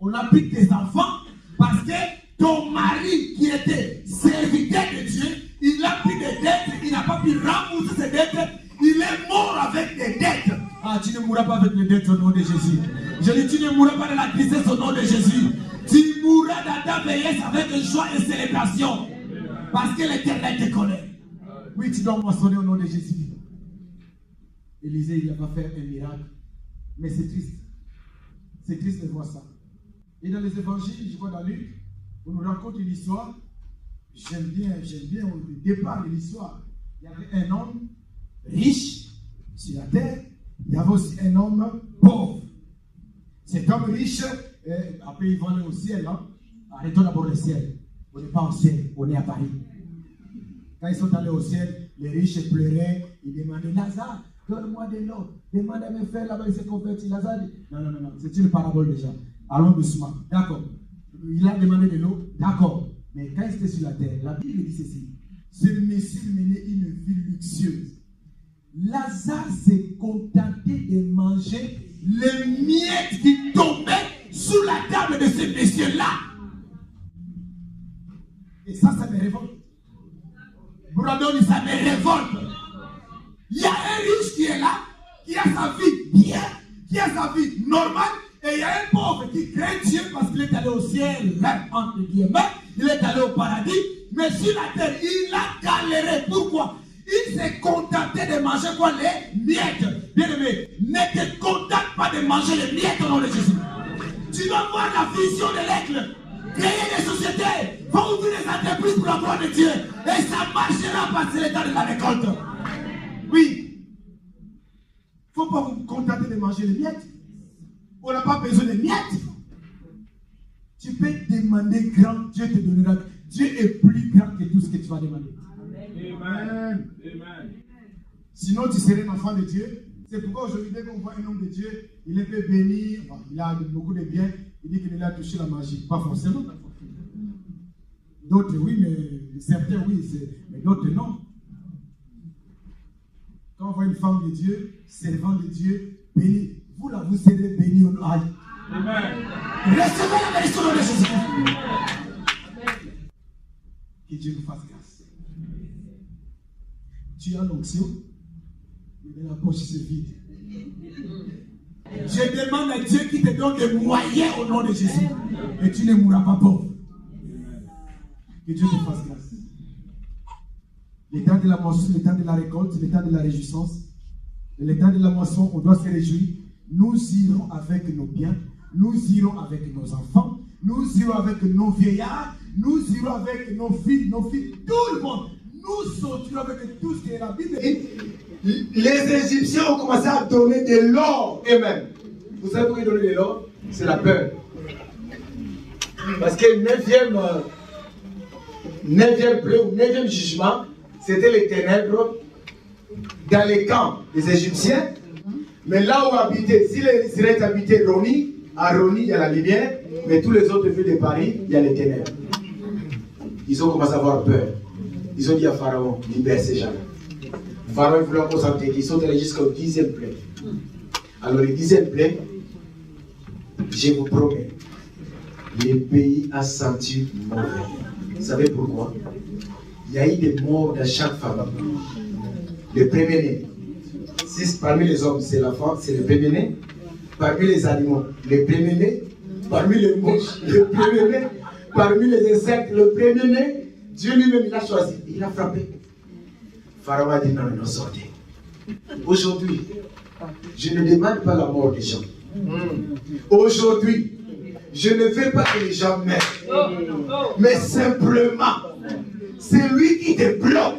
On a pris tes enfants parce que ton mari qui était serviteur de Dieu, il a pris des dettes, il n'a pas pu rembourser ses dettes, il est mort avec des dettes. Ah, tu ne mourras pas avec les dettes au nom de Jésus. Je dis, tu ne mourras pas de la tristesse au nom de Jésus. Tu mourras dans ta vieillesse avec joie et célébration. Parce que l'Éternel te connaît. Oui, tu dois moissonner au nom de Jésus. Élisée, il n'a pas fait un miracle. Mais c'est triste. C'est triste de voir ça. Et dans les évangiles, je vois dans Luc, on nous raconte une histoire. J'aime bien le départ de l'histoire. Il y avait un homme riche sur la terre. Il y avait aussi un homme pauvre. Cet homme riche, après il va aller au ciel. Hein? Arrêtons d'abord le ciel. On n'est pas au ciel, on est à Paris. Quand ils sont allés au ciel, les riches pleuraient. Ils demandaient, Lazare, donne-moi de l'eau. Demande à mes frères là-bas, il s'est converti. Lazare dit, non, c'est une parabole déjà. Allons doucement. D'accord. Il a demandé de l'eau. D'accord. Mais quand il était sur la terre, la Bible dit ceci. Ce monsieur menait une vie luxueuse. Lazare s'est contenté de manger les miettes qui tombaient sous la table de ce monsieur-là. Et ça me révolte. Bradoni, ça me révolte. Il y a un riche qui est là, qui a sa vie bien, qui a sa vie normale, et il y a un pauvre qui craint Dieu parce qu'il est allé au ciel, entre guillemets, il est allé au paradis, mais sur la terre, il a galéré. Pourquoi? Il s'est contenté de manger quoi? Les miettes. Bien aimé, ne te contente pas de manger les miettes au nom de Jésus. Tu dois voir la vision de l'aigle. Créer des sociétés, faut ouvrir des entreprises pour la gloire de Dieu. Et ça marchera parce que c'est l'état de la récolte. Oui. Il ne faut pas vous contenter de manger les miettes. On n'a pas besoin de miettes. Tu peux demander grand, Dieu te donnera. Dieu est plus grand que tout ce que tu vas demander. Amen. Amen. Sinon, tu serais un enfant de Dieu. C'est pourquoi aujourd'hui, dès qu'on voit un homme de Dieu, il est fait béni, il a beaucoup de biens, il dit qu'il a touché la magie. Pas forcément. D'autres, oui, mais certains, oui, mais d'autres, non. Quand on voit une femme de Dieu, servant de Dieu, béni, vous là, vous serez béni au nom. Amen. Recevez la bénédiction de Jésus. Que Dieu nous fasse grâce. Tu as l'onction, mais la poche se vide. Je demande à Dieu qui te donne des moyens au nom de Jésus. Et tu ne mourras pas pauvre. Que Dieu te fasse grâce. Le temps de la moisson, le temps de la récolte, le temps de la réjouissance. Et le temps de la moisson, on doit se réjouir. Nous irons avec nos biens. Nous irons avec nos enfants. Nous irons avec nos vieillards. Nous irons avec nos filles, tout le monde. Nous sortirons avec tout ce qui est la Bible. Les Égyptiens ont commencé à donner de l'or eux-mêmes. Vous savez pourquoi ils donnaient de l'or? C'est la peur. Parce que le 9e bleu ou 9e jugement, c'était les ténèbres dans les camps des Égyptiens. Mais là où habitaient, si les Israélites habitaient Roni, à Roni, il y a la lumière, mais tous les autres villes de Paris, il y a les ténèbres. Ils ont commencé à avoir peur. Ils ont dit à Pharaon, libère ces gens-là. Pharaon voulait encore s'entendre. Ils sont allés jusqu'au 10e plaie. Alors, le 10e plaie, je vous promets, le pays a senti mauvais. Vous savez pourquoi? Il y a eu des morts dans chaque famille. Le premier-né. Si parmi les hommes, c'est la femme, c'est le premier-né. Parmi les animaux, le premier-né. Parmi les mouches, le premier-né. Parmi les insectes, le premier-né. Dieu lui-même, il a choisi. Il a frappé. Pharaon a dit non, sortez. Aujourd'hui, je ne demande pas la mort des gens. Aujourd'hui, je ne veux pas que les gens meurent. Mais simplement, c'est lui qui te bloque.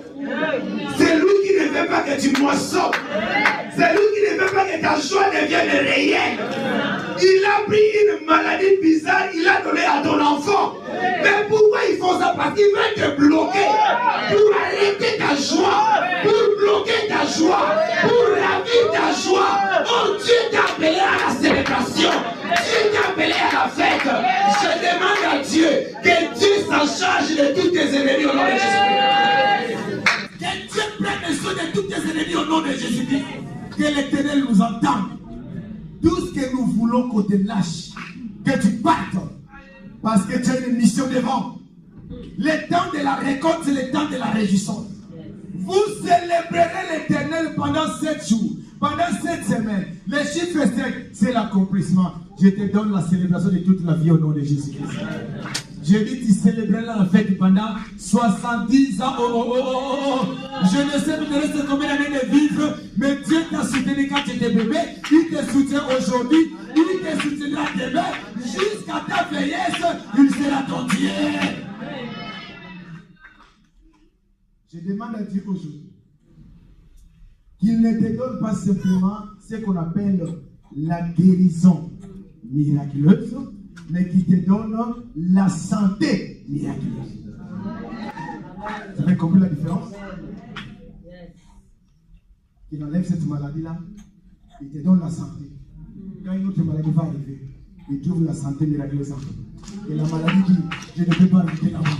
C'est lui qui ne veut pas que tu moissonnes. C'est lui qui ne veut pas que ta joie devienne réelle. Il a pris une maladie bizarre, il a donné à ton enfant. Mais pourquoi ils font ça? Parce qu'ils veulent te bloquer. Pour arrêter ta joie. Pour bloquer ta joie. Pour ravir ta joie. Oh, Dieu t'a appelé à la célébration. Dieu t'a appelé à la fête. Je demande à Dieu que Dieu s'en charge de tous tes ennemis au nom de Jésus. Que Dieu prenne soin de tous tes ennemis au nom de Jésus-Christ. Que l'Éternel nous entende. Tout ce que nous voulons qu'on te lâche, que tu partes. Parce que tu as une mission devant. Le temps de la récolte, c'est le temps de la réjouissance. Vous célébrerez l'Éternel pendant 7 jours, pendant 7 semaines. Le chiffre 5, c'est l'accomplissement. Je te donne la célébration de toute la vie au nom de Jésus-Christ. Je dis, tu célébreras la fête pendant 70 ans. Je ne sais pas te reste combien d'années de vivre, mais Dieu t'a soutenu quand tu étais bébé. Il te soutient aujourd'hui, il te soutiendra demain. Jusqu'à ta vieillesse, il sera ton Dieu. Je demande à Dieu aujourd'hui qu'il ne te donne pas simplement ce qu'on appelle la guérison miraculeuse, mais qu'il te donne la santé miraculeuse. Vous avez compris la différence? Il enlève cette maladie-là, il te donne la santé. Quand une autre maladie va arriver, il trouve la santé miraculeuse en toi. Et la maladie dit, je ne peux pas rester là-bas.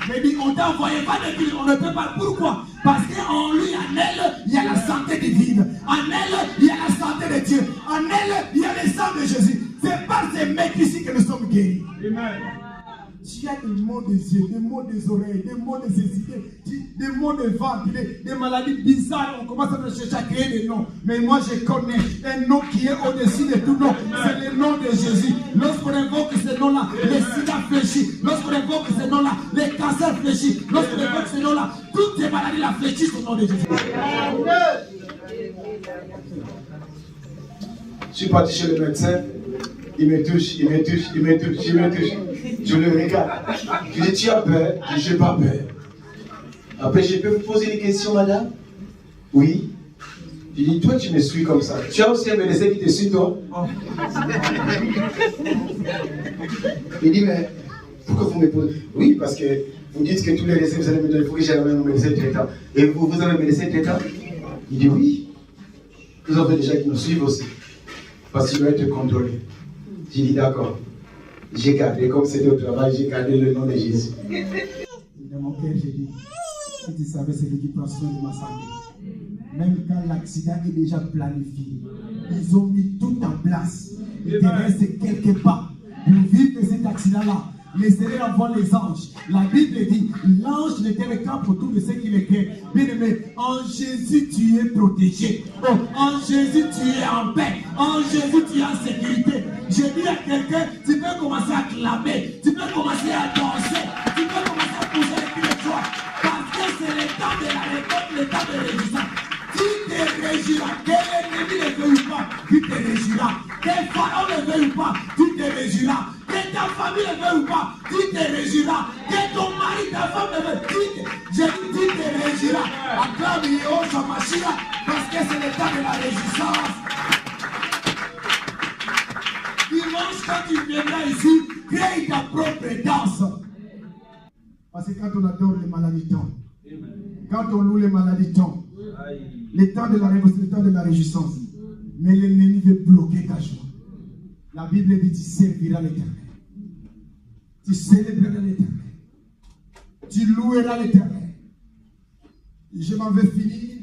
Mais dit, on t'a envoyé pas de Dieu, on ne peut pas. Pourquoi? Parce qu'en lui, en elle, il y a la santé divine. En elle, il y a la santé de Dieu. En elle, il y a le sang de Jésus. C'est par ces mecs ici que nous sommes guéris. Amen. Tu as des maux des yeux, des maux des oreilles, des maux des idées, des maux de ventre, des maladies bizarres. On commence à chercher à créer des noms. Mais moi, je connais un nom qui est au-dessus de tout nom. C'est le nom de Jésus. Lorsqu'on invoque ce nom-là, les sida fléchissent. Lorsqu'on invoque ce nom-là, les cancers fléchissent. Lorsqu'on invoque ce nom-là, toutes les maladies la fléchissent au nom de Jésus. Je suis parti chez le médecin. Il me touche, il me touche, il me touche, il me touche. Je le regarde. Je dis, tu as peur? Je dis, je n'ai pas peur. Après, je peux vous poser des questions, madame? Oui. Je dis, toi, tu me suis comme ça. Tu as aussi un médecin qui te suit, toi? Il dit, mais pourquoi vous me posez? Oui, parce que vous dites que tous les médecins, vous allez me donner, il faut que j'aille un médecin traitant. Et vous avez un médecin traitant? Il dit, oui. Nous avons des gens qui nous suivent aussi. Parce qu'il doit être contrôlé. J'ai dit d'accord. J'ai gardé, comme c'était au travail, j'ai gardé le nom de Jésus. Dans mon cœur, j'ai dit, si tu savais, c'est lui qui prend soin de ma santé. Même quand l'accident est déjà planifié, ils ont mis tout en place. Il te reste quelque part pour vivre cet accident-là. Les Seigneurs envoient les anges. La Bible dit, l'ange n'était qu'un pour tous ceux qui les créent. Bien aimé, en Jésus tu es protégé. Oh, en Jésus tu es en paix. En Jésus tu es en sécurité. Je dis à quelqu'un, tu peux commencer à clamer, tu peux commencer à danser, tu peux commencer à pousser les cris de joie. Parce que c'est le temps de la récolte, le temps de réjouissance. Tu te réjouiras, que l'ennemi ne veuille pas, tu te réjouiras. Que le pharaon ne veuille pas, tu te réjouiras. Que ta famille ne veuille pas, tu te réjouiras. Que ton mari, ta femme ne veuille pas, tu te réjouiras. Acclame Yehova Mashiach, parce que c'est le temps de la réjouissance. Dimanche, quand tu viendras ici, crée ta propre danse. Parce que quand on adore, les maladies tombent. Quand on loue, les maladies tombent. Le temps de la récolte, le temps de la réjouissance. Mais l'ennemi veut bloquer ta joie. La Bible dit, tu serviras l'Éternel. Tu célébreras l'Éternel. Tu loueras l'Éternel. Je m'en vais finir.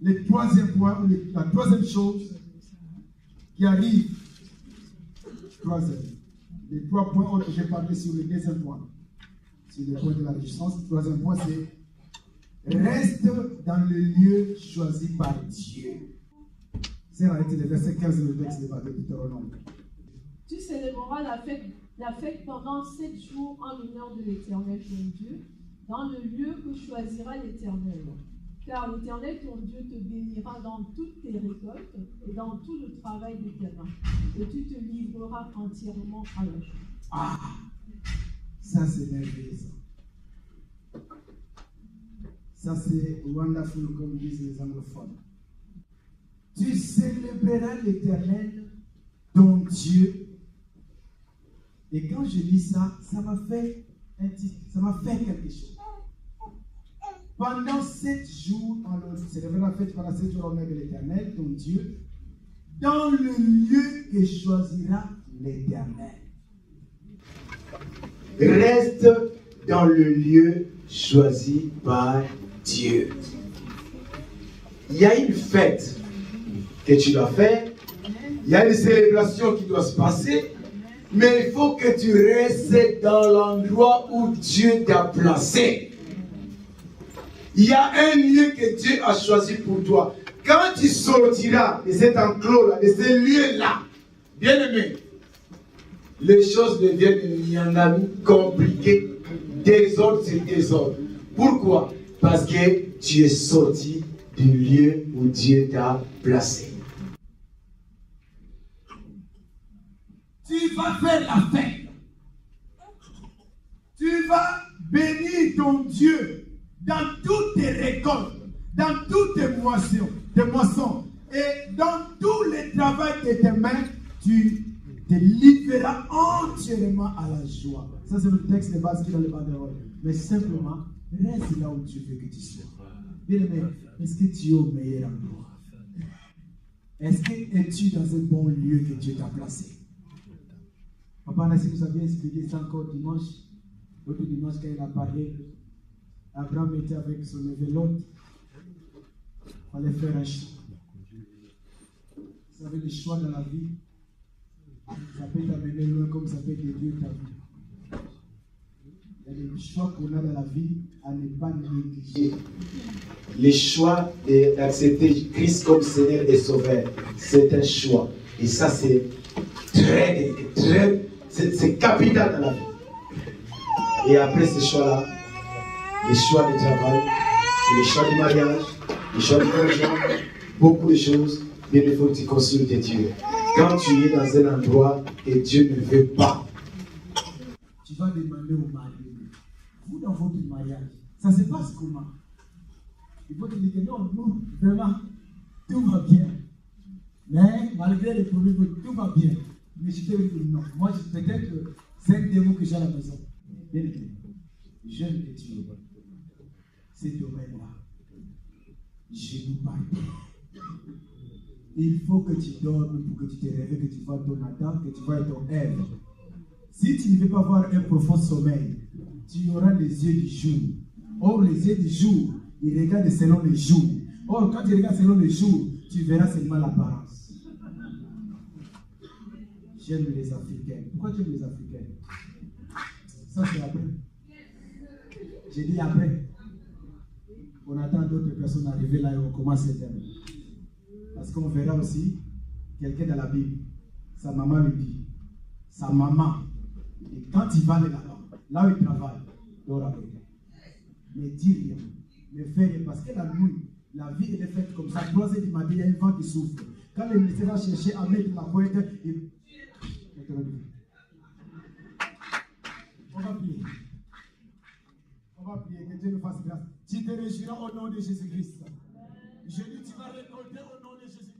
Le troisième point, la troisième chose qui arrive. Troisième. Les 3 points que j'ai parlé sur le deuxième point. Sur le point de la réjouissance. Le troisième point, c'est reste dans le lieu choisi par Dieu. C'est arrêté le verset 15 de le texte de Deutéronome. Tu célébreras la fête pendant 7 jours en l'honneur de l'Éternel ton Dieu, dans le lieu que choisira l'Éternel. Car l'Éternel ton Dieu te bénira dans toutes tes récoltes et dans tout le travail de tes mains, et tu te livreras entièrement à la joie. Ah, ça c'est merveilleux. Ça c'est wonderful comme disent les anglophones. Tu célébreras l'Éternel, ton Dieu. Et quand je lis ça, ça m'a fait quelque chose. Pendant 7 jours, on célébrait la fête pendant 7 jours en l'honneur de l'Éternel, ton Dieu, dans le lieu que choisira l'Éternel. Reste dans le lieu choisi par Dieu. Il y a une fête que tu dois faire, il y a une célébration qui doit se passer, Mais il faut que tu restes dans l'endroit où Dieu t'a placé. Il y a un lieu que Dieu a choisi pour toi. Quand tu sortiras de cet enclos-là, de ce lieu-là, bien aimé, les choses deviennent compliquées, désordre sur désordre. Pourquoi? Parce que tu es sorti du lieu où Dieu t'a placé. Tu vas faire la fête. Tu vas bénir ton Dieu dans toutes tes récoltes, dans toutes tes moissons, et dans tout le travail de tes mains, tu te livreras entièrement à la joie. Ça, c'est le texte de base qui est dans le banderole. Mais simplement, reste là où Dieu veut que tu sois. Bien-aimé, est-ce que tu es au meilleur endroit? Est-ce que es-tu dans un bon lieu que Dieu t'a placé? Papa Nassi nous a bien expliqué ça encore dimanche. L'autre dimanche, quand il a parlé, Abraham était avec son évelope. Il fallait faire un choix. Vous savez, le choix dans la vie, ça peut t'amener loin comme ça peut détruire ta vie. Il y a des choix qu'on a dans la vie à ne pas négliger. Le choix d'accepter Christ comme Seigneur et Sauveur, c'est un choix. Et ça, c'est c'est capital dans la vie. Et après ce choix-là, les choix du travail, les choix du mariage, les choix du conjoint, beaucoup de choses, mais il faut que tu consultes Dieu. Quand tu es dans un endroit et Dieu ne veut pas, tu vas demander au mari, vous dans votre mariage, ça se passe comment? Il faut te dire que non, nous, vraiment, tout va bien. Mais malgré les problèmes, tout va bien. Mais je te dis non. Moi, peut-être que c'est un démon que j'ai à la maison. Bien écoutez, j'aime que Dieu. Ce domaine-là, je nous parle. Il faut que tu dormes pour que tu te réveilles, que tu vois ton Adam, que tu vois ton Ève. Si tu ne veux pas avoir un profond sommeil, tu auras les yeux du jour. Or, les yeux du jour, ils regardent selon le jour. Or, quand tu regardes selon le jour, tu verras seulement l'apparence. J'aime les Africains. Pourquoi tu aimes les Africains? Ça, c'est après. J'ai dit après. On attend d'autres personnes arriver là et on commence ce thème. Parce qu'on verra aussi quelqu'un dans la Bible. Sa maman lui dit. Sa maman. Et quand il va là-bas, là où il travaille, dort avec elle. Ne dis rien. Ne fais rien. Parce que la nuit, la vie elle est faite comme ça. 3 heures du matin, il y a un vent qui souffle. Quand le ministère va chercher à mettre la pointe, il... On va prier. On va prier, que Dieu nous fasse grâce. Tu te réjouiras au nom de Jésus-Christ. Je dis, tu vas récolter au nom de Jésus-Christ.